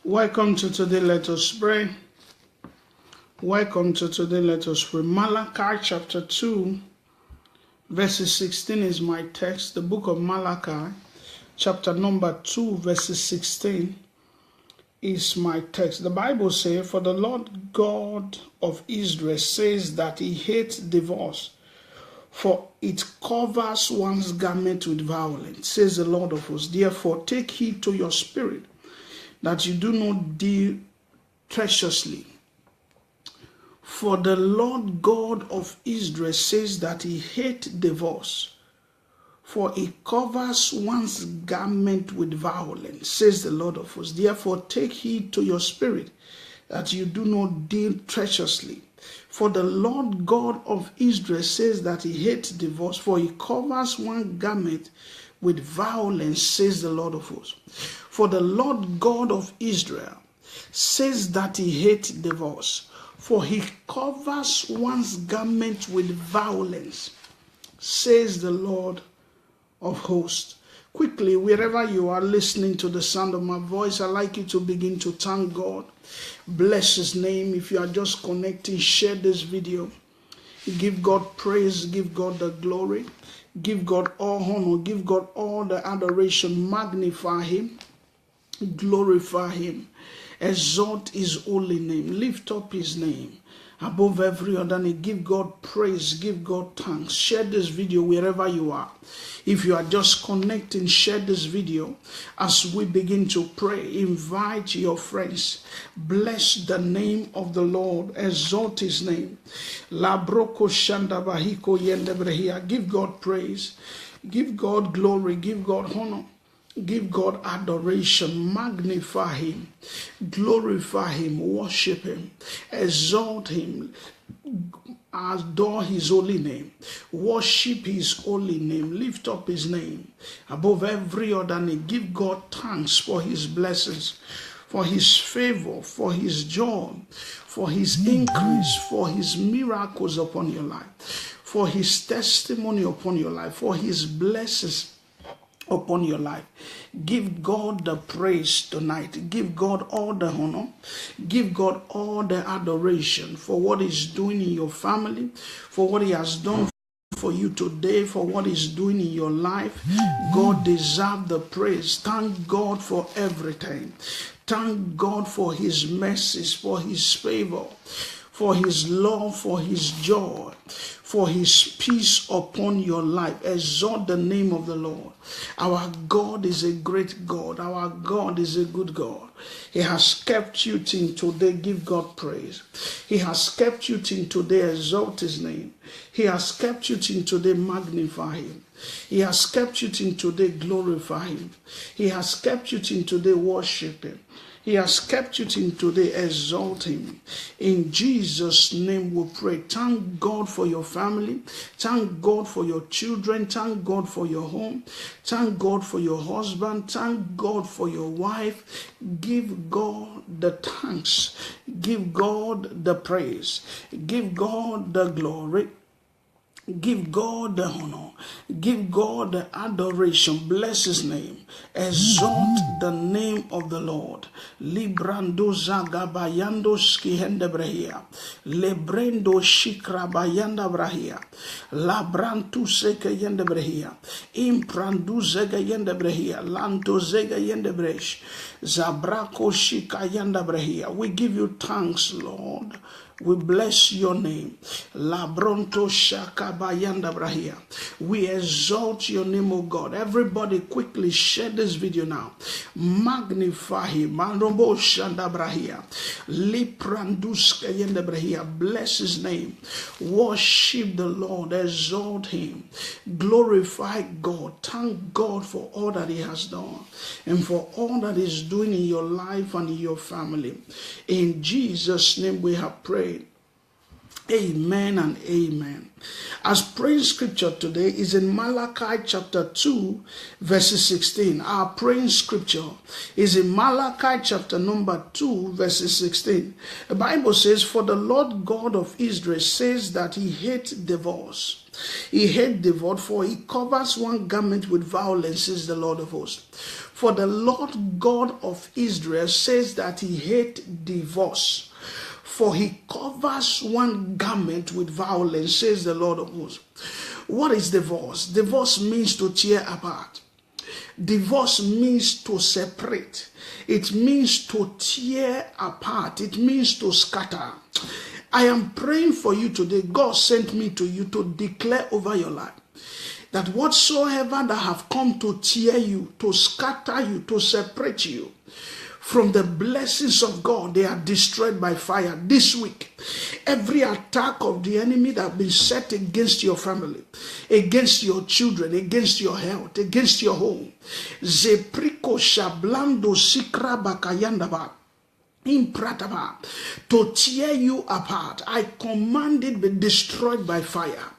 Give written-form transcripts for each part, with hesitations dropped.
Welcome to today. Let us pray. Welcome to today. Let us pray. Malachi chapter 2, verses 16 is my text. The book of Malachi, chapter number 2, verses 16 is my text. The Bible says, "For the Lord God of Israel says that he hates divorce, for it covers one's garment with violence, says the Lord of hosts. Therefore, take heed to your spirit, that you do not deal treacherously. For the Lord God of Israel says that he hates divorce, for it covers one's garment with violence, says the Lord of hosts. Therefore, take heed to your spirit, that you do not deal treacherously. For the Lord God of Israel says that he hates divorce, for he covers one garment with violence, says the Lord of hosts." For the Lord God of Israel says that he hates divorce, for he covers one's garment with violence, says the Lord of hosts. Quickly, wherever you are listening to the sound of my voice, I'd like you to begin to thank God. Bless his name. If you are just connecting, share this video. Give God praise, give God the glory, give God all honor, give God all the adoration, magnify him, glorify him, exalt his holy name, lift up his name above every other name. Give God praise, give God thanks. Share this video wherever you are. If you are just connecting, share this video as we begin to pray. Invite your friends. Bless the name of the Lord, exalt his name. Labroko shanda bahiko yendebrehia. Give God praise, give God glory, give God honor, give God adoration, magnify him, glorify him, worship him, exalt him, adore his holy name, worship his holy name, lift up his name above every other name. Give God thanks for his blessings, for his favor, for his joy, for his increase, for his miracles upon your life, for his testimony upon your life, for his blessings upon your life. Give God the praise tonight. Give God all the honor. Give God all the adoration for what he's doing in your family, for what he has done for you today, for what he's doing in your life. God deserves the praise. Thank God for everything. Thank God for his mercies, for his favor, for his love, for his joy, for his peace upon your life. Exalt the name of the Lord. Our God is a great God. Our God is a good God. He has kept you till today. Give God praise. He has kept you till today. Exalt his name. He has kept you till today. Magnify him. He has kept you till today. Glorify him. He has kept you till today. Worship him. He has kept you till today. Exalt him. In Jesus' name we pray. Thank God for your family. Thank God for your children. Thank God for your home. Thank God for your husband. Thank God for your wife. Give God the thanks. Give God the praise. Give God the glory. Give God the honor. Give God the adoration. Bless his name. Exalt the name of the Lord. Librando zagabayando skihende brahia. Lebrendo shikrabayanda brahia. Labrantu seke yende brahia. Imprandu zega yende brahia. Lanto zega yende bresh. Zabrako shikayanda brahia. We give you thanks, Lord. We bless your name. Labronto shakabayanda brahia. We exalt your name, O God. Everybody quickly share this video now. Magnify him. Manrobo shanda brahia. Lipranduska yenda brahia. Bless his name. Worship the Lord. Exalt him. Glorify God. Thank God for all that he has done and for all that he's doing in your life and in your family. In Jesus' name we have prayed. Amen and amen. As praying scripture today is in Malachi chapter 2, verses 16. Our praying scripture is in Malachi chapter number 2, verses 16. The Bible says, "For the Lord God of Israel says that he hates divorce. He hates divorce, for he covers one garment with violence, says the Lord of hosts." For the Lord God of Israel says that he hates divorce, for he covers one garment with violence, says the Lord of hosts. What is divorce? Divorce means to tear apart. Divorce means to separate. It means to tear apart. It means to scatter. I am praying for you today. God sent me to you to declare over your life that whatsoever that have come to tear you, to scatter you, to separate you from the blessings of God, they are destroyed by fire this week. Every attack of the enemy that has been set against your family, against your children, against your health, against your home, Zepriko Shablando Sikra Bakayandaba, Imprataba, to tear you apart, I command it be destroyed by fire.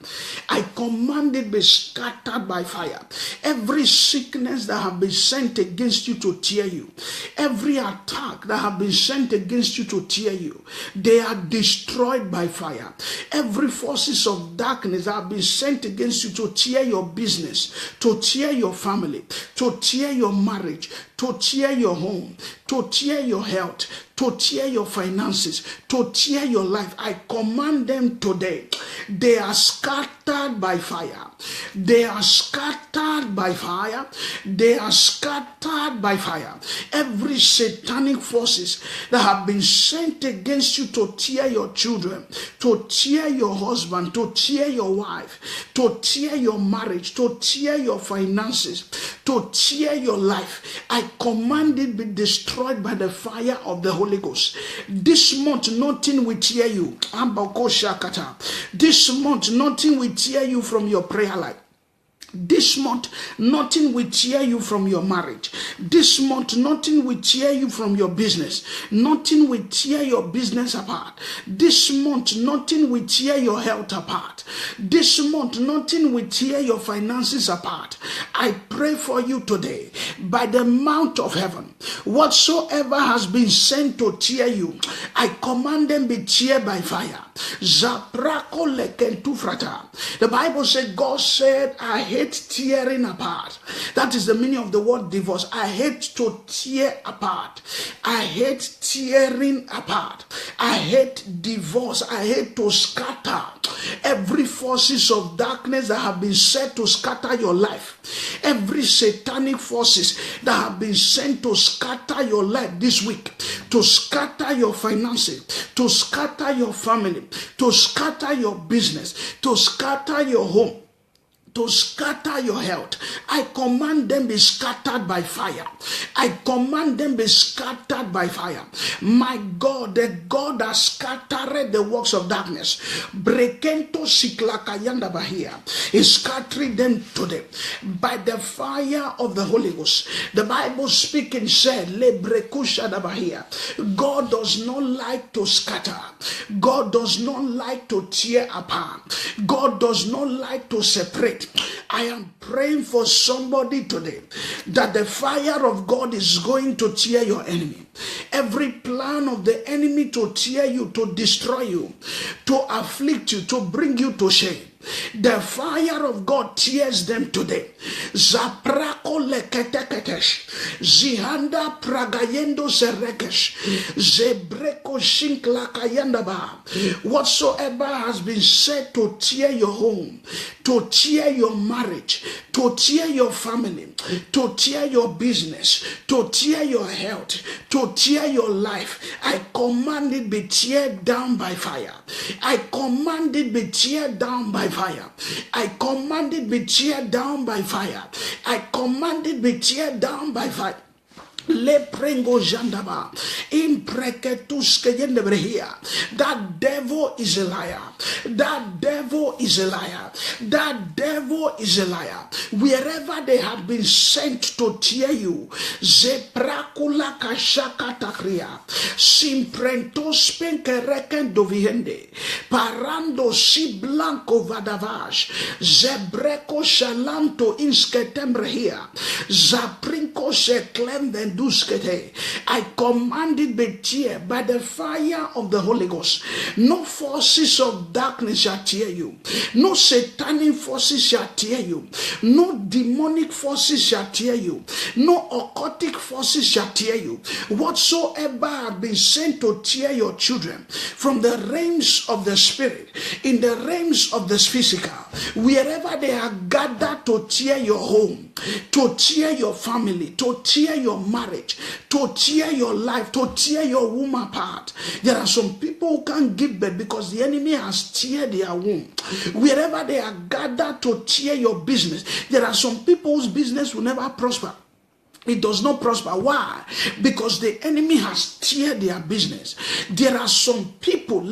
I command it be scattered by fire. Every sickness that have been sent against you to tear you, every attack that have been sent against you to tear you, they are destroyed by fire. Every forces of darkness that have been sent against you to tear your business, to tear your family, to tear your marriage, to tear your home, to tear your health, to tear your finances, to tear your life, I command them today. They are scattered by fire. They are scattered by fire. They are scattered by fire. Every satanic forces that have been sent against you to tear your children, to tear your husband, to tear your wife, to tear your marriage, to tear your finances, to tear your life, I command it be destroyed by the fire of the Holy Ghost. This month, nothing will tear you. This month, nothing will tear you from your prayer life. This month, nothing will tear you from your marriage. This month, nothing will tear you from your business. Nothing will tear your business apart. This month, nothing will tear your health apart. This month, nothing will tear your finances apart. I pray for you today, by the mount of heaven, whatsoever has been sent to tear you, I command them be teared by fire. The Bible said, God said, I hate tearing apart. That is the meaning of the word divorce. I hate to tear apart. I hate tearing apart. I hate divorce. I hate to scatter every forces of darkness that have been set to scatter your life. Every satanic forces that have been sent to scatter your life this week, to scatter your finances, to scatter your family, to scatter your business, to scatter your home, to scatter your health. I command them be scattered by fire. I command them be scattered by fire. My God, the God that scattered the works of darkness, Brekento Siklakayanda Bahia, is scattering them today by the fire of the Holy Ghost. The Bible speaking said, Lebrekushada Bahia, God does not like to scatter. God does not like to tear apart. God does not like to separate. I am praying for somebody today that the fire of God is going to tear your enemy. Every plan of the enemy to tear you, to destroy you, to afflict you, to bring you to shame, the fire of God tears them today. Zaprako leketeketesh, zihanda pragayendo serekesh, zebreko shinklakayandaba. Whatsoever has been said to tear your home, to tear your marriage, to tear your family, to tear your business, to tear your health, to tear your life, I command it be teared down by fire. I command it be teared down by fire. I command it be teared down by fire. I command it be teared down by fire. Le prengo jandaba impreketuske yendebrehia. That devil is a liar. That devil is a liar. That devil is a liar. Wherever they have been sent to tear you, zeprakula kashaka takria, simprentos penkereken doviende, parando si blanco vadavash, zebreko shalanto insketembrehia, zaprinko se clemben. I command it be tear by the fire of the Holy Ghost. No forces of darkness shall tear you. No satanic forces shall tear you. No demonic forces shall tear you. No occultic forces shall tear you. Whatsoever have been sent to tear your children from the realms of the spirit, in the realms of the physical, wherever they are gathered to tear your home, to tear your family, to tear your marriage, to tear your life, to tear your womb apart. There are some people who can't give birth because the enemy has teared their womb. Wherever they are gathered to tear your business, there are some people whose business will never prosper. It does not prosper. Why? Because the enemy has teared their business. There are some people who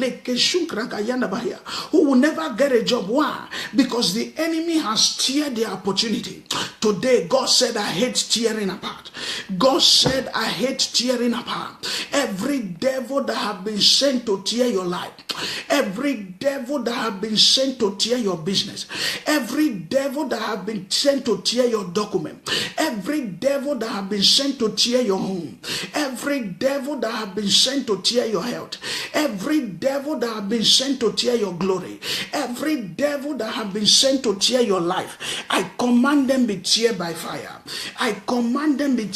will never get a job. Why? Because the enemy has teared their opportunity. Today, God said, I hate tearing apart. God said, I hate tearing apart. Every devil that have been sent to tear your life, every devil that have been sent to tear your business, every devil that have been sent to tear your document, every devil that have been sent to tear your home, every devil that have been sent to tear your health, every devil that have been sent to tear your glory, every devil that have been sent to tear your life, I command them be teared by fire. I command them be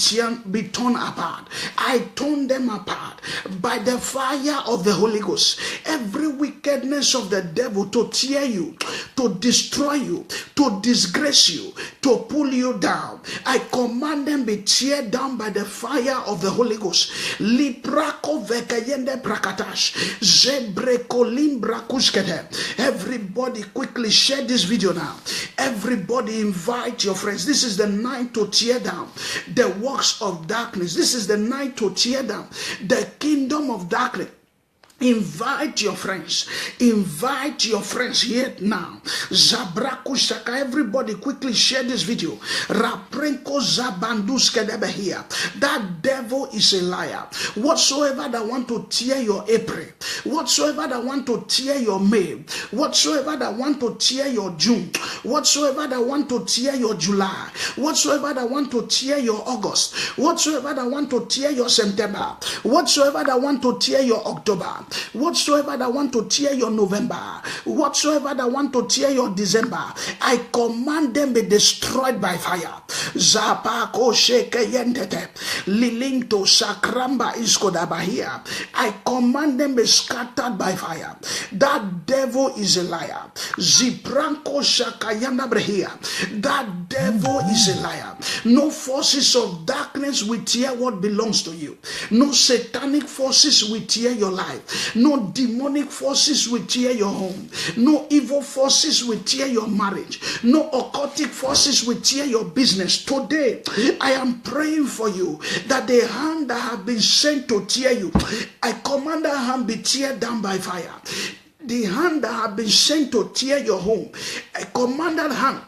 torn apart. I turn them apart by the fire of the Holy Ghost. Every wickedness of the devil to tear you, to destroy you, to disgrace you, to pull you down, I command them be teared down by the fire of the Holy Ghost. Liprako vekayende prakatash, zebreko limbrakuskete. Everybody quickly share this video now. Everybody invite your friends. This is the night to tear down the works of darkness. This is the night to tear down the kingdom of darkness. Invite your friends. Invite your friends here now. Zabraku Shaka. Everybody quickly share this video. Raprenko Zabanduske here. That devil is a liar. Whatsoever that want to tear your April, whatsoever that want to tear your May, whatsoever that want to tear your June, whatsoever that want to tear your July, whatsoever that want to tear your August, whatsoever that want to tear your September, whatsoever that want to tear your October, whatsoever that want to tear your November, whatsoever that want to tear your December, I command them be destroyed by fire. Zapako sheke yentete lilinto sakramba iskodabahia. I command them be scattered by fire. That devil is a liar. Zipranko shakayanda brehia. That devil is a liar. No forces of darkness will tear what belongs to you. No satanic forces will tear your life. No demonic forces will tear your home. No evil forces will tear your marriage. No occultic forces will tear your business. Today, I am praying for you that the hand that have been sent to tear you, I command that hand be teared down by fire. The hand that have been sent to tear your home, I command that hand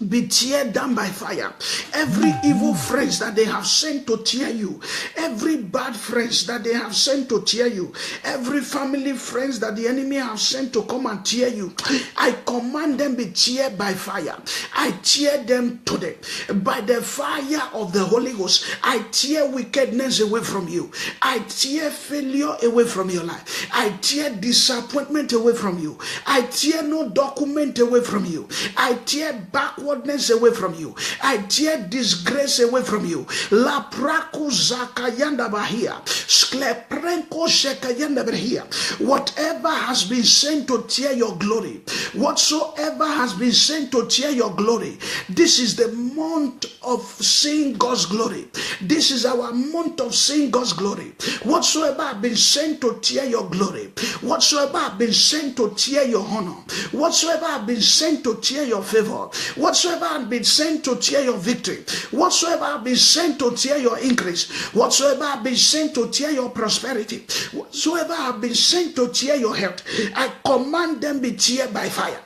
be teared down by fire. Every evil friends that they have sent to tear you, every bad friends that they have sent to tear you, every family friends that the enemy have sent to come and tear you, I command them be teared by fire. I tear them today by the fire of the Holy Ghost. I tear wickedness away from you. I tear failure away from your life. I tear disappointment away from you. I tear no document away from you. I tear backwardness away from you. I tear disgrace away from you. La praku zakayanda bahia. Skleprenko shekayanda bahia. Whatever has been sent to tear your glory, whatsoever has been sent to tear your glory, this is the month of seeing God's glory. This is our month of seeing God's glory. Whatsoever have been sent to tear your glory, whatsoever have been sent to tear your honor, whatsoever have been sent to tear your favor, whatsoever Whatsoever has been sent to tear your victory, whatsoever has been sent to tear your increase, whatsoever has been sent to tear your prosperity, whatsoever has been sent to tear your health, I command them be teared by fire.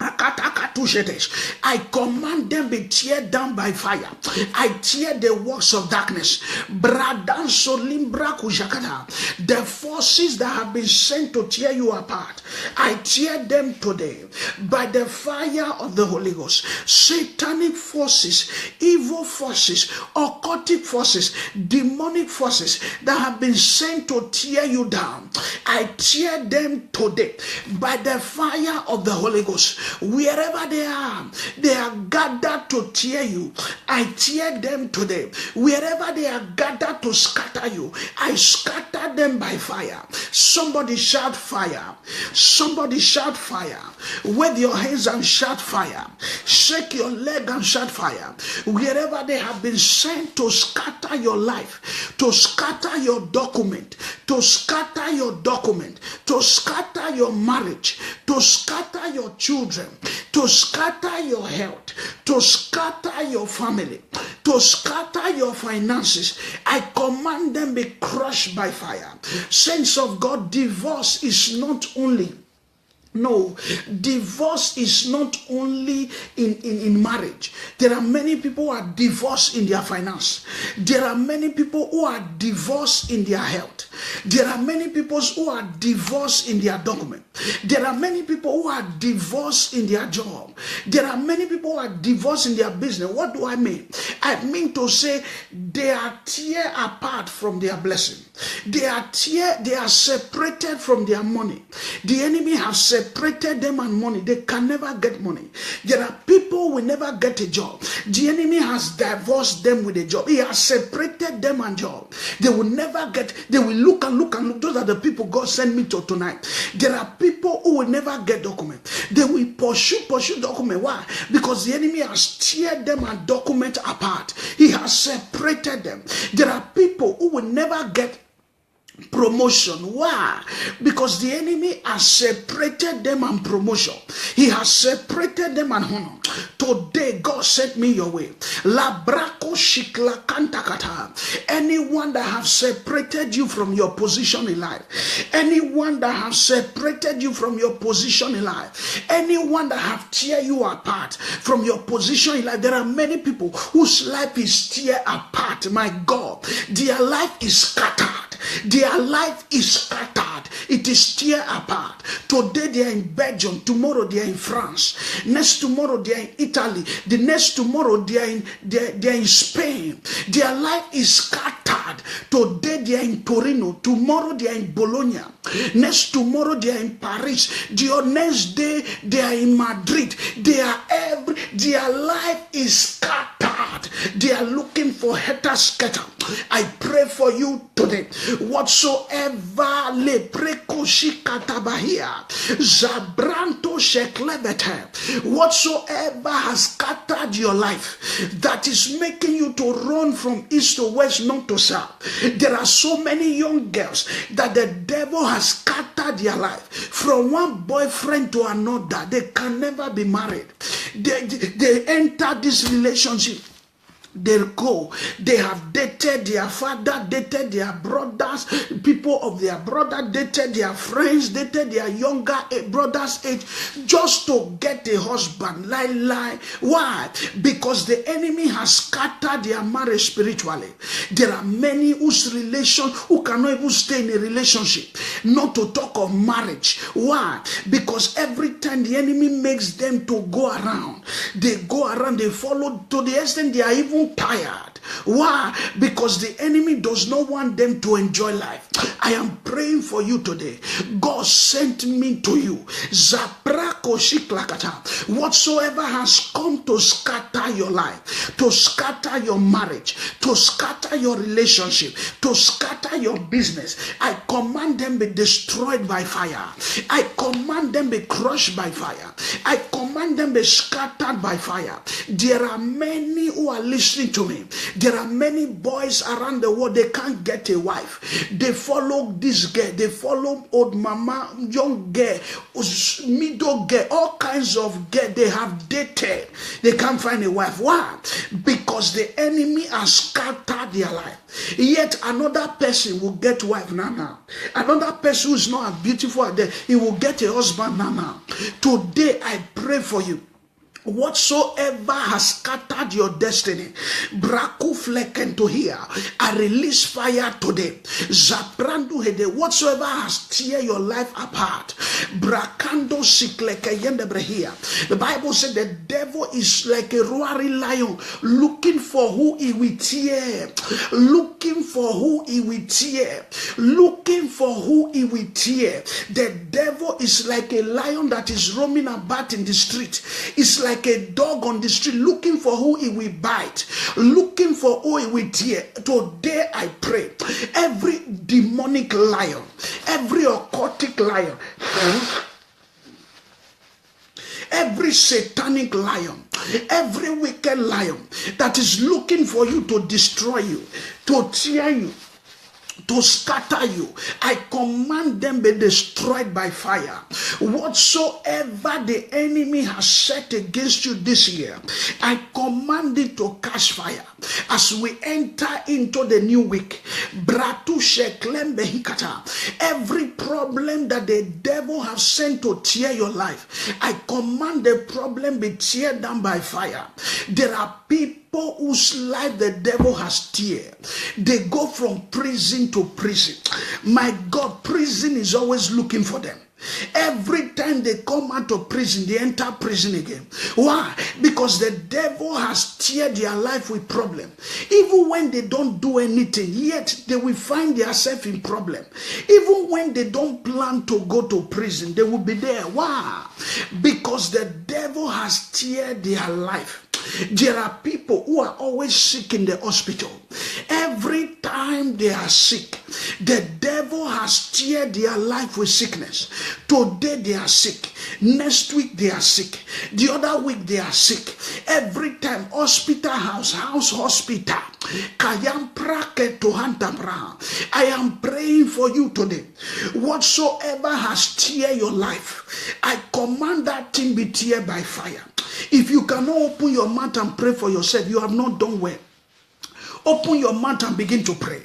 I command them be teared down by fire. I tear the works of darkness. The forces that have been sent to tear you apart, I tear them today by the fire of the Holy Ghost. Satanic forces, evil forces, occultic forces, demonic forces that have been sent to tear you down, I tear them today by the fire of the Holy Ghost. Wherever they are gathered to tear you, I tear them today. Wherever they are gathered to scatter you, I scatter them by fire. Somebody shout fire. Somebody shout fire. Wave your hands and shout fire. Shake your leg and shout fire. Wherever they have been sent to scatter your life, to scatter your document, to scatter your document, to scatter your marriage, to scatter your children, to scatter your health, to scatter your family, to scatter your finances, I command them be crushed by fire. Saints of God, divorce is not only divorce is not only in marriage. There are many people who are divorced in their finance. There are many people who are divorced in their health. There are many people who are divorced in their document. There are many people who are divorced in their job. There are many people who are divorced in their business. What do I mean? I mean to say they are tear apart from their blessing. They are separated from their money. The enemy has separated them and money. They can never get money. There are people who will never get a job. The enemy has divorced them with a job. He has separated them and job. They will never get, they will look and look and look. Those are the people God sent me to tonight. There are people who will never get document. They will pursue document. Why? Because the enemy has teared them and document apart. He has separated them. There are people who will never get promotion. Why? Because the enemy has separated them and promotion. He has separated them and honor. Today God sent me your way. Labrako shikla kantakata. Anyone that have separated you from your position in life, anyone that have separated you from your position in life, anyone that have tear you apart from your position in life, there are many people whose life is tear apart. My God, their life is scattered. Their life is scattered. It is tear apart. Today they are in Belgium. Tomorrow they are in France. Next tomorrow they are in Italy. The next tomorrow they are in Spain. Their life is scattered. Today they are in Torino. Tomorrow they are in Bologna. Next tomorrow they are in Paris. The next day they are in Madrid. Their life is scattered. They are looking for haters scatter. I pray for you today. Whatsoever whatsoever has scattered your life, that is making you to run from east to west, north to south. There are so many young girls that the devil has scattered their life from one boyfriend to another. They can never be married. They enter this relationship. They go, they have dated their father, dated their brothers, people of their brother, dated their friends, dated their younger brother's age, just to get a husband. Lie. Why? Because the enemy has scattered their marriage spiritually. There are many whose who cannot even stay in a relationship, not to talk of marriage. Why? Because every time the enemy makes them to go around, they follow to the extent they are even tired. Why? Because the enemy does not want them to enjoy life. I am praying for you today. God sent me to you. Whatsoever has come to scatter your life, to scatter your marriage, to scatter your relationship, to scatter your business, I command them be destroyed by fire. I command them be crushed by fire. I command them be scattered by fire. There are many who are listening to me. There are many boys around the world, they can't get a wife. They follow follow this girl, they follow old mama, young girl, middle girl, all kinds of girl they have dated. They can't find a wife. Why? Because the enemy has scattered their life. Yet another person will get wife now. Another person who is not as beautiful as them, he will get a husband now. Today I pray for you. Whatsoever has scattered your destiny, braku fleken to here, I release fire today. Zaprandu hede, whatsoever has tear your life apart, brakando sikleke yendebrehiya. The Bible said the devil is like a roaring lion, looking for who he will tear, looking for who he will tear, looking for who he will tear. The devil is like a lion that is roaming about in the street. It's like a dog on the street looking for who he will bite, looking for who he will tear. Today I pray, every demonic lion, every occultic lion, every satanic lion, every wicked lion that is looking for you to destroy you, to tear you, to scatter you, I command them be destroyed by fire. Whatsoever the enemy has set against you this year, I command it to catch fire. As we enter into the new week, every problem that the devil has sent to tear your life, I command the problem be teared down by fire. There are people whose life the devil has teared. They go from prison to prison. My God, prison is always looking for them. Every time they come out of prison, they enter prison again. Why? Because the devil has teared their life with problem. Even when they don't do anything, yet they will find themselves in problem. Even when they don't plan to go to prison, they will be there. Why? Because the devil has teared their life. There are people who are always sick in the hospital. Every time they are sick, the devil has teared their life with sickness. Today they are sick. Next week they are sick. The other week they are sick. Every time, hospital, house hospital. I am praying for you today. Whatsoever has teared your life, I command that thing be teared by fire. If you cannot open your mouth and pray for yourself, you have not done well. Open your mouth and begin to pray.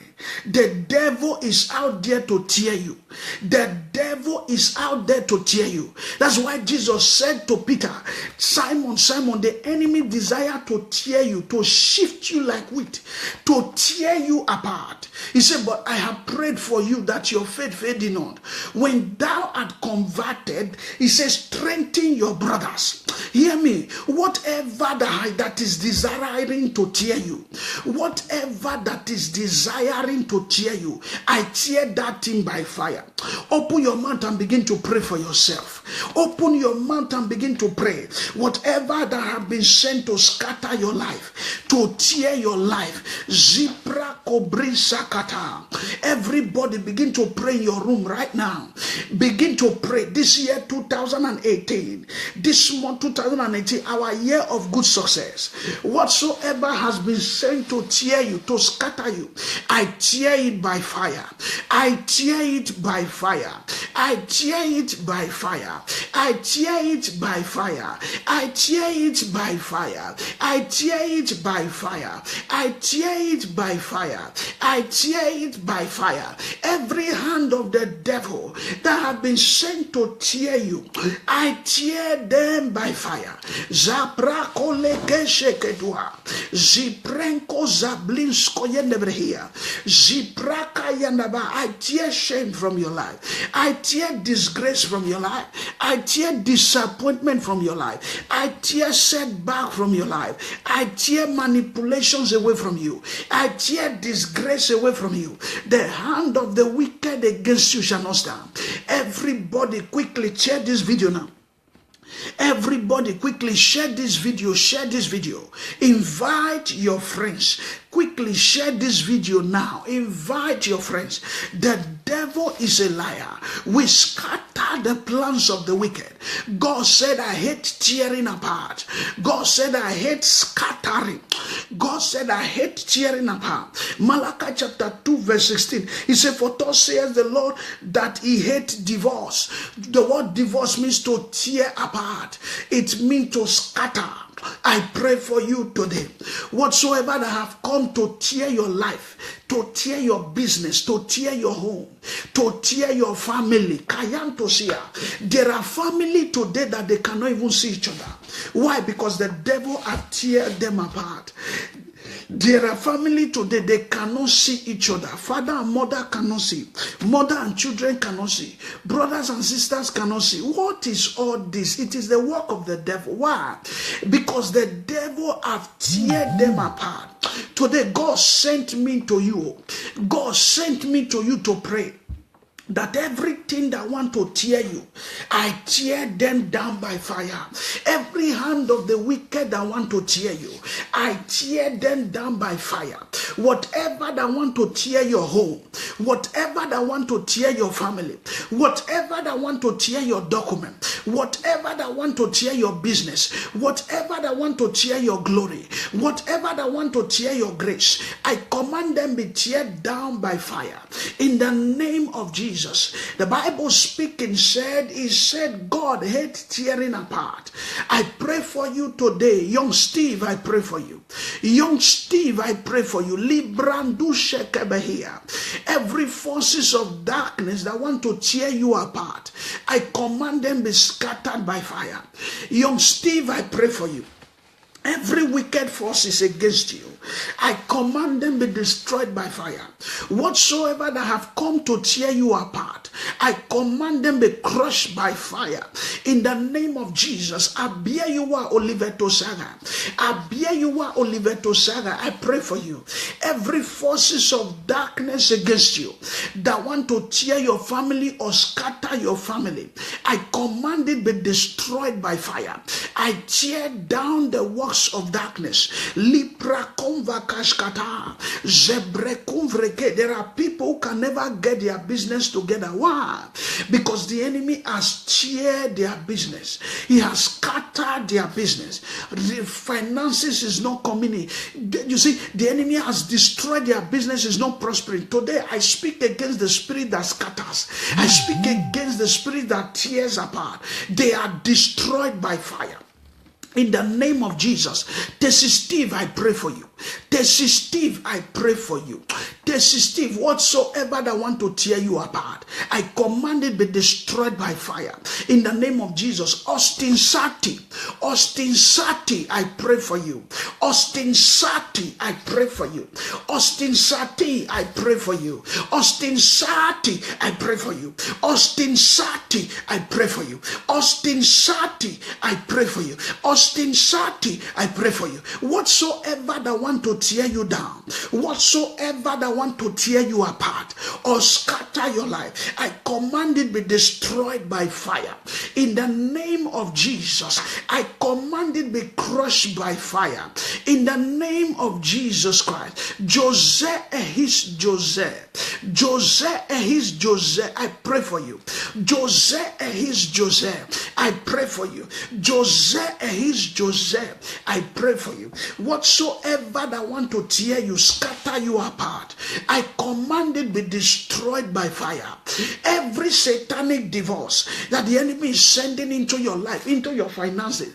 The devil is out there to tear you. The devil is out there to tear you. That's why Jesus said to Peter, Simon, Simon, the enemy desire to tear you, to shift you like wheat, to tear you apart. He said, but I have prayed for you that your faith fade not. When thou art converted, he says, strengthen your brothers. Hear me. Whatever that is desiring to tear you, whatever that is desiring to tear you, I tear that thing by fire. Open your mouth and begin to pray for yourself. Open your mouth and begin to pray. Whatever that have been sent to scatter your life, to tear your life, Zipra Kobri Sakata. Everybody begin to pray in your room right now. Begin to pray. This year 2018, this month 2018, our year of good success. Whatsoever has been sent to tear you, to scatter you, I tear it by fire. I tear it by fire. I tear it by fire. I tear it by fire. I tear it by fire. I tear it by fire. I tear it by fire. I tear it by fire. Every hand of the devil that have been sent to tear you, I tear them by fire. Zabrako leke shekedua. Ziprenko zablinsko yendebrehia. Zipraka yandaba. I tear shame from your life. I tear disgrace from your life. I tear disappointment from your life. I tear setback from your life. I tear manipulations away from you. I tear disgrace away from you. The hand of the wicked against you shall not stand. Everybody quickly share this video now. Everybody quickly share this video. Share this video. Invite your friends. Quickly share this video now. Invite your friends. The devil is a liar. We scatter scatter the plans of the wicked. God said, I hate tearing apart. God said, I hate scattering. God said, I hate tearing apart. Malachi chapter 2 verse 16. He said, for thus says the Lord that he hates divorce. The word divorce means to tear apart. It means to scatter. I pray for you today. Whatsoever that have come to tear your life, to tear your business, to tear your home, to tear your family. There are family today that they cannot even see each other. Why? Because the devil have tear them apart. There are family today, they cannot see each other. Father and mother cannot see. Mother and children cannot see. Brothers and sisters cannot see. What is all this? It is the work of the devil. Why? Because the devil have teared them apart. Today, God sent me to you. God sent me to you to pray that everything that want to tear you, I tear them down by fire. Every hand of the wicked that want to tear you, I tear them down by fire. Whatever that want to tear your home, whatever that want to tear your family, whatever that want to tear your document, whatever that want to tear your business, whatever that want to tear your glory, whatever that want to tear your grace, I command them be teared down by fire. In the name of Jesus. The Bible speaking said, he said, God hates tearing apart. I pray for you today. Young Steve, I pray for you. Young Steve, I pray for you. Every forces of darkness that want to tear you apart, I command them be scattered by fire. Young Steve, I pray for you. Every wicked force is against you. I command them be destroyed by fire. Whatsoever that have come to tear you apart, I command them be crushed by fire. In the name of Jesus, Abiyahuwa Oliveto Saga. Abiyahuwa Oliveto Saga, I pray for you. Every forces of darkness against you that want to tear your family or scatter your family, I command it be destroyed by fire. I tear down the works of darkness. There are people who can never get their business together. Why? Because the enemy has teared their business. He has scattered their business. The finances is not coming in. You see, the enemy has destroyed their business, is not prospering. Today, I speak against the spirit that scatters. I speak against the spirit that tears apart. They are destroyed by fire. In the name of Jesus, Tessie Steve, I pray for you. Tessie Steve, I pray for you. Tessie Steve, whatsoever that want to tear you apart, I command it be destroyed by fire. In the name of Jesus, Austin Sati, I pray for you. Austin Sati, I pray for you. Austin Sati, I pray for you. Austin Sati, I pray for you. Austin Sati, I pray for you. Austin Sati, I pray for you. Austin Sati, I pray for you. Whatsoever that want to tear you down, whatsoever that want to tear you apart or scatter your life, I command it be destroyed by fire. In the name of Jesus, I command it be crushed by fire. In the name of Jesus Christ, Jose, I pray for you. Jose, I pray for you. Jose, I pray for you. Whatsoever that want to tear you, scatter you apart, I command it be destroyed by fire. Every satanic divorce that the enemy is sending into your life, into your finances,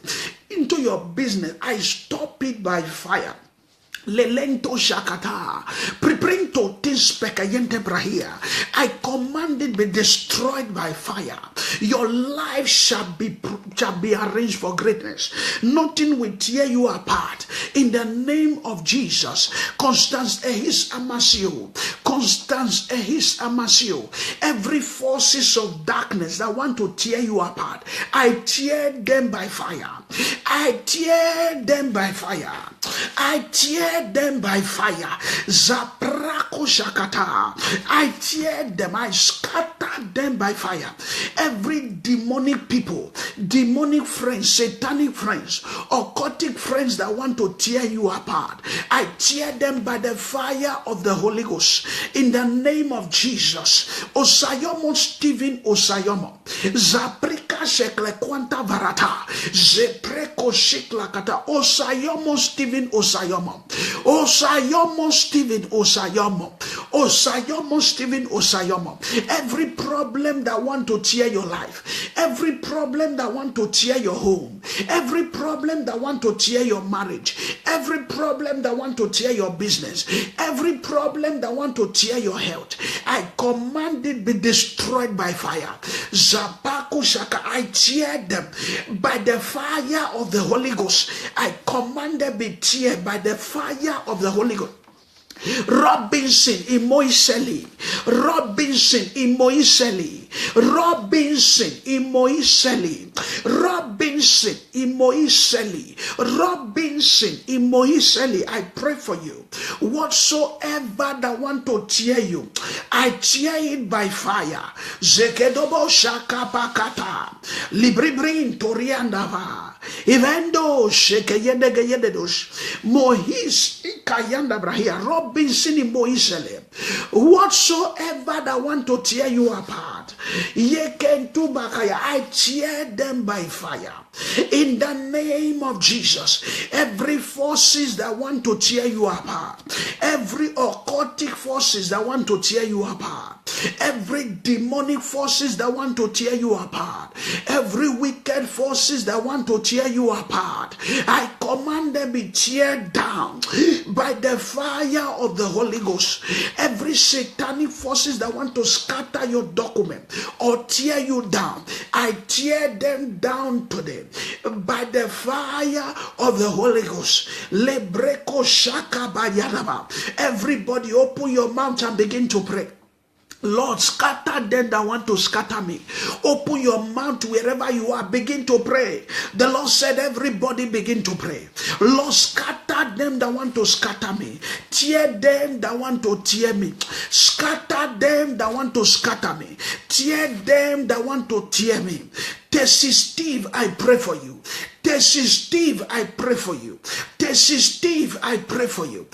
into your business, I stop it by fire. Lelento Shakata, Priprinto Tinspekayente Brahia. I command it be destroyed by fire. Your life shall be arranged for greatness. Nothing will tear you apart. In the name of Jesus, Constance Ehis Amasio. Every forces of darkness that want to tear you apart, I tear them by fire. I tear them by fire. I tear them by fire. Zaprako Shakata. I tear them. I scatter scatter them by fire. Every demonic people, demonic friends, satanic friends, occultic friends that want to tear you apart, I tear them by the fire of the Holy Ghost. In the name of Jesus. Osayomo Stephen Osayomo. Zaprika Shekle Kwanta Varata. Zepreko Shekla Kata. Osayomo Stephen Osayomo. Osayomo Stephen Osayomo. Osayomo Stephen Osayomo. Every problem that want to tear your life, every problem that want to tear your home, every problem that want to tear your marriage, every problem that want to tear your business, every problem that want to tear your health, I command it be destroyed by fire. Zapaku Shaka, I tear them by the fire of the Holy Ghost. I command them be teared by the fire of the Holy Ghost. Robinson Imoiseli, Robinson Imoiseli, Robinson Imoiseli, Robinson Imoiseli, Robinson Imoiseli. I pray for you. Whatsoever that want to tear you, I tear it by fire. Zekedobo Shakapakata, Libribrin Toriandava, Evendo Shekeyedegeyededos, Mohis Ikayanda Brahia, Robinson Imoiseli. Whatsoever that want to tear you apart, I tear them by fire. In the name of Jesus, every forces that want to tear you apart, every occultic forces that want to tear you apart, every demonic forces that want to tear you apart, every wicked forces that want to tear you apart, I command them be teared down by the fire of the Holy Ghost. Every satanic forces that want to scatter your document or tear you down, I tear them down today by the fire of the Holy Ghost. Lebreko shaka bayadaba. Everybody open your mouth and begin to pray. Lord, scatter them that want to scatter me. Open your mouth wherever you are. Begin to pray. The Lord said, everybody begin to pray. Lord, scatter them that want to scatter me. Tear them that want to tear me. Scatter them that want to scatter me. Tear them that want to tear me. Tessie Steve, I pray for you. Tessie Steve, I pray for you. Tessie Steve, I pray for you.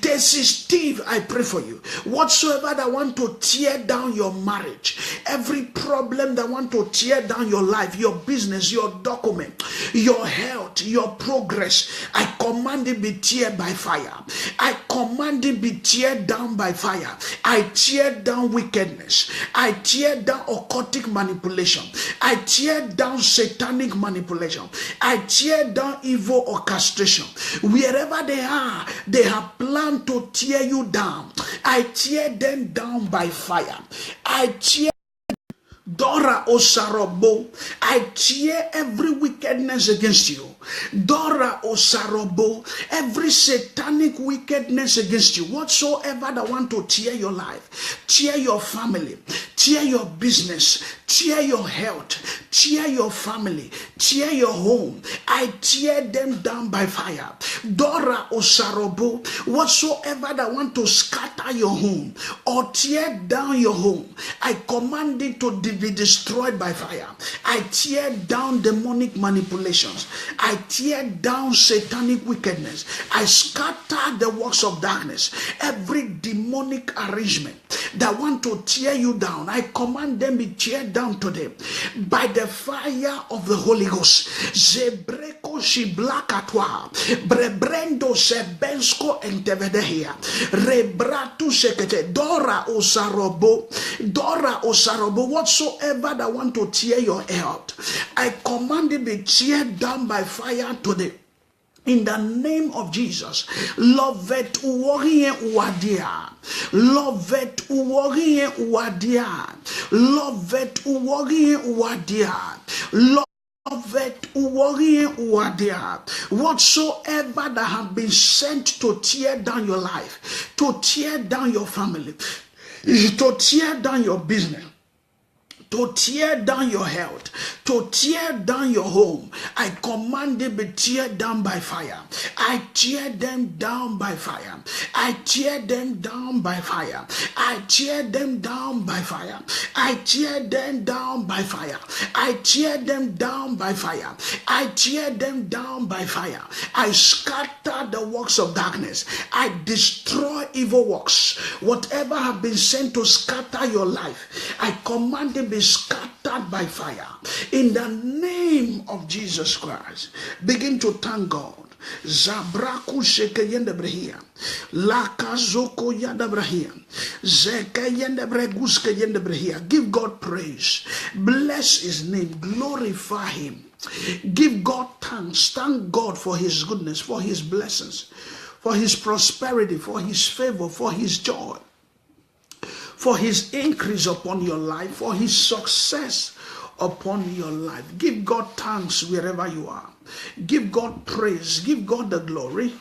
Tessie Steve, I pray for you. Whatsoever that want to tear down your marriage, every problem that want to tear down your life, your business, your document, your health, your progress, I command it be teared by fire. I command it be teared down by fire. I tear down wickedness. I tear down occultic manipulation. I tear down satanic manipulation. I tear down evil orchestration. Wherever they are, they have planned to tear you down. I tear them down by fire. I tear Dora Osarobo, I tear every wickedness against you. Dora Osarobo, every satanic wickedness against you. Whatsoever that want to tear your life, tear your family, tear your business, tear your health, tear your family, tear your home, I tear them down by fire. Dora Osarobo, whatsoever that want to scatter your home or tear down your home, I command it to be destroyed by fire. I tear down demonic manipulations. I tear down satanic wickedness. I scatter the works of darkness. Every demonic arrangement that want to tear you down, I command them be teared down today by the fire of the Holy Ghost. Zebreko shiblakatwa brebrendo sebensko entevedehia rebratu sekete Dora Osarobo, Dora Osarobo, whatsoever that want to tear your health, I command it be teared down by fire today. In the name of Jesus, Lovet uworie uwadia, Lovet uworie uwadia, Lovet uworie uwadia, whatsoever that have been sent to tear down your life, to tear down your family, to tear down your business, to tear down your health, to tear down your home. I command them be teared down by fire. I tear them down by fire. I tear them down by fire. I tear them down by fire. I tear them down by fire. I tear them down by fire. I tear them down by fire. I scatter the works of darkness. I destroy evil works. Whatever have been sent to scatter your life, I command them be scattered by fire. In the name of Jesus Christ, begin to thank God. Zabraku sheke yende brehia, laka zoko yanda brehia, zeke yende breguske yende brehia. Give God praise, bless His name, glorify Him, give God thanks. Thank God for His goodness, for His blessings, for His prosperity, for His favor, for His joy, for His increase upon your life, for His success upon your life. Give God thanks wherever you are. Give God praise. Give God the glory.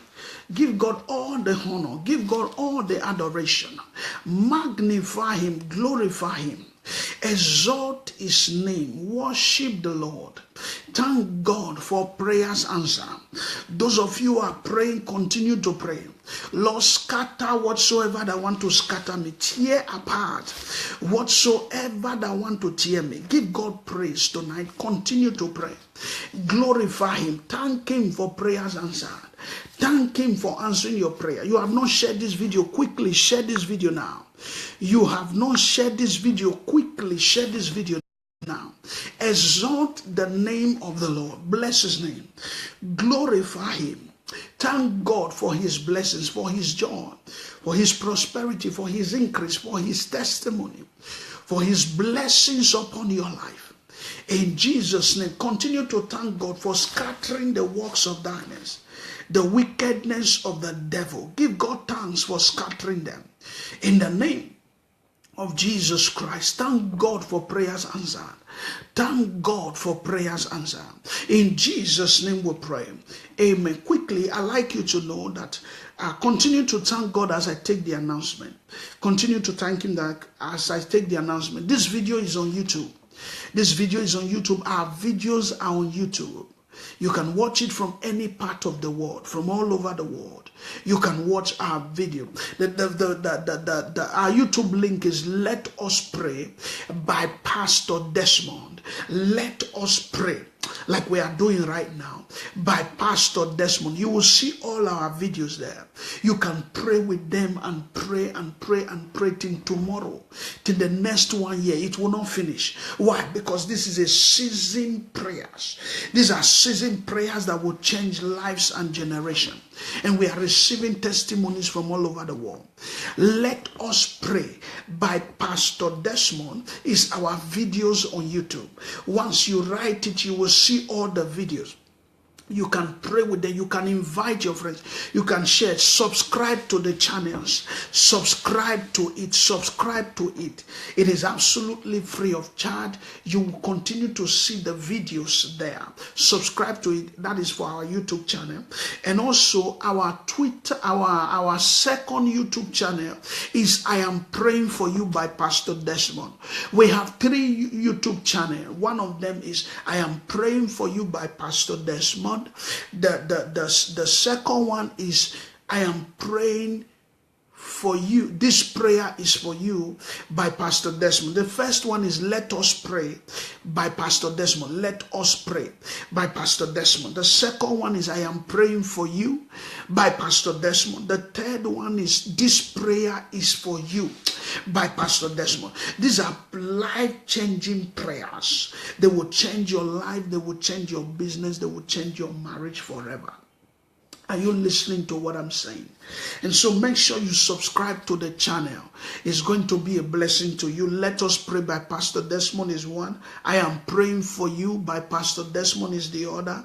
Give God all the honor. Give God all the adoration. Magnify Him. Glorify Him. Exalt His name. Worship the Lord. Thank God for prayers answered. Those of you who are praying, continue to pray. Lord, scatter whatsoever that want to scatter me. Tear apart whatsoever that want to tear me. Give God praise tonight. Continue to pray. Glorify Him. Thank Him for prayers answered. Thank Him for answering your prayer. You have not shared this video. Quickly share this video now. You have not shared this video. Quickly share this video now. Exalt the name of the Lord. Bless His name. Glorify Him. Thank God for His blessings, for His joy, for His prosperity, for His increase, for His testimony, for His blessings upon your life. In Jesus' name, continue to thank God for scattering the works of darkness, the wickedness of the devil. Give God thanks for scattering them. In the name of Jesus Christ, thank God for prayers answered. Thank God for prayers answered. In Jesus' name we pray. Amen. Quickly, I'd like you to know that continue to thank God as I take the announcement. Continue to thank Him that as I take the announcement. This video is on YouTube. This video is on YouTube. Our videos are on YouTube. You can watch it from any part of the world, from all over the world. You can watch our video. Our YouTube link is Let Us Pray by Pastor Desmond. Let Us Pray, like we are doing right now, by Pastor Desmond. You will see all our videos there. You can pray with them and pray and pray and pray till tomorrow, till the next 1 year. It will not finish. Why? Because this is a season prayers. These are season prayers that will change lives and generation. And we are receiving testimonies from all over the world. Let Us Pray by Pastor Desmond is our videos on YouTube. Once you write it, you will see all the videos. You can pray with them. You can invite your friends. You can share. Subscribe to the channels. Subscribe to it. Subscribe to it. It is absolutely free of charge. You will continue to see the videos there. Subscribe to it. That is for our YouTube channel. And also our Twitter, our second YouTube channel is I Am Praying For You by Pastor Desmond. We have 3 YouTube channels. One of them is I Am Praying For You by Pastor Desmond. The second one is I Am Praying For You. This prayer is for you by Pastor Desmond. The first one is Let Us Pray by Pastor Desmond. Let Us Pray by Pastor Desmond. The second one is I Am Praying For You by Pastor Desmond. The third one is This Prayer Is For You by Pastor Desmond. These are life-changing prayers. They will change your life. They will change your business. They will change your marriage forever. Are you listening to what I'm saying? And so make sure you subscribe to the channel. It's going to be a blessing to you. Let Us Pray by Pastor Desmond is one. I Am Praying For You by Pastor Desmond is the other.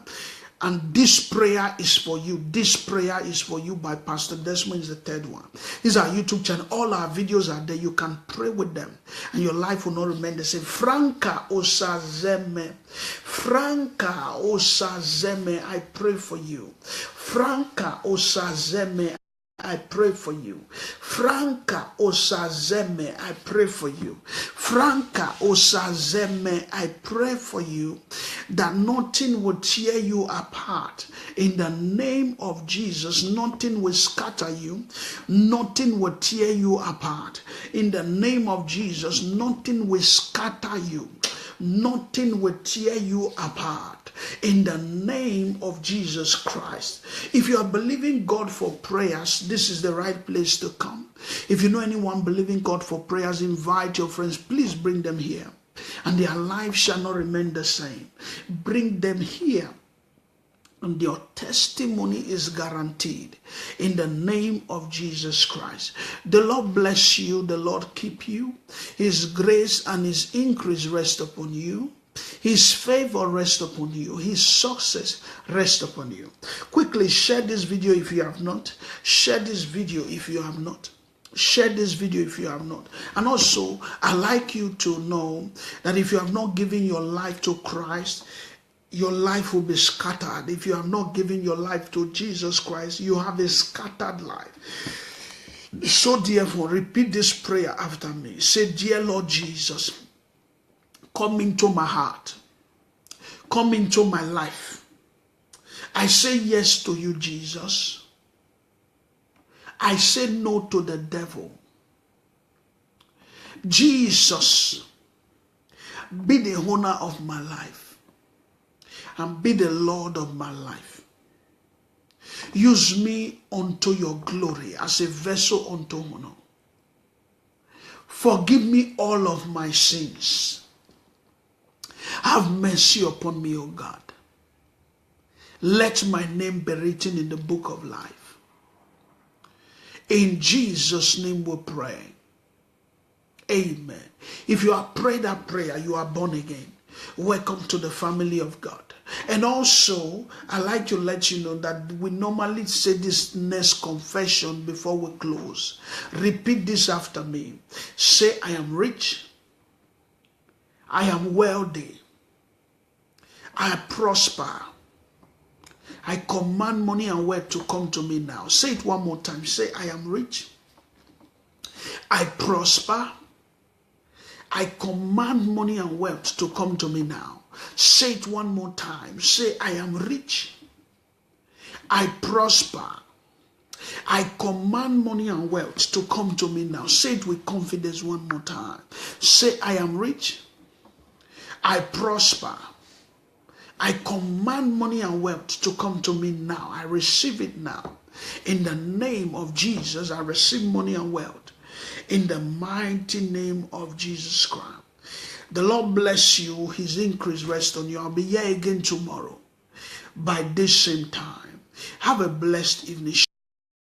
And This Prayer Is For You. This Prayer Is For You by Pastor Desmond is the third one. These are YouTube channel. All our videos are there. You can pray with them. And your life will not remain the same. Franca Osazeme. Franca Osazeme. I pray for you. Franca Osazeme. I pray for you. Franca Osazeme, I pray for you. Franca Osazeme, I pray for you that nothing will tear you apart. In the name of Jesus, nothing will scatter you. Nothing will tear you apart. In the name of Jesus, nothing will scatter you. Nothing will tear you apart. In the name of Jesus Christ. If you are believing God for prayers, this is the right place to come. If you know anyone believing God for prayers, invite your friends. Please bring them here, and their life shall not remain the same. Bring them here, and your testimony is guaranteed in the name of Jesus Christ. The Lord bless you. The Lord keep you. His grace and his increase rest upon you. His favor rest upon you. His success rest upon you. Quickly share this video if you have not. Share this video if you have not. Share this video if you have not. And also, I'd like you to know that if you have not given your life to Christ, your life will be scattered. If you have not given your life to Jesus Christ, you have a scattered life. So therefore, repeat this prayer after me. Say, dear Lord Jesus, come into my heart. Come into my life. I say yes to you, Jesus. I say no to the devil. Jesus, be the owner of my life and be the Lord of my life. Use me unto your glory as a vessel unto honor. Forgive me all of my sins. Have mercy upon me, O God. Let my name be written in the book of life. In Jesus' name we pray. Amen. If you have prayed that prayer, you are born again. Welcome to the family of God. And also, I like to let you know that we normally say this next confession before we close. Repeat this after me. Say, I am rich. I am wealthy. I prosper. I command money and wealth to come to me now. Say it one more time. Say, I am rich. I prosper. I command money and wealth to come to me now. Say it one more time. Say, I am rich. I prosper. I command money and wealth to come to me now. Say it with confidence one more time. Say, I am rich. I prosper. I command money and wealth to come to me now. I receive it now. In the name of Jesus, I receive money and wealth. In the mighty name of Jesus Christ. The Lord bless you. His increase rest on you. I'll be here again tomorrow by this same time. Have a blessed evening.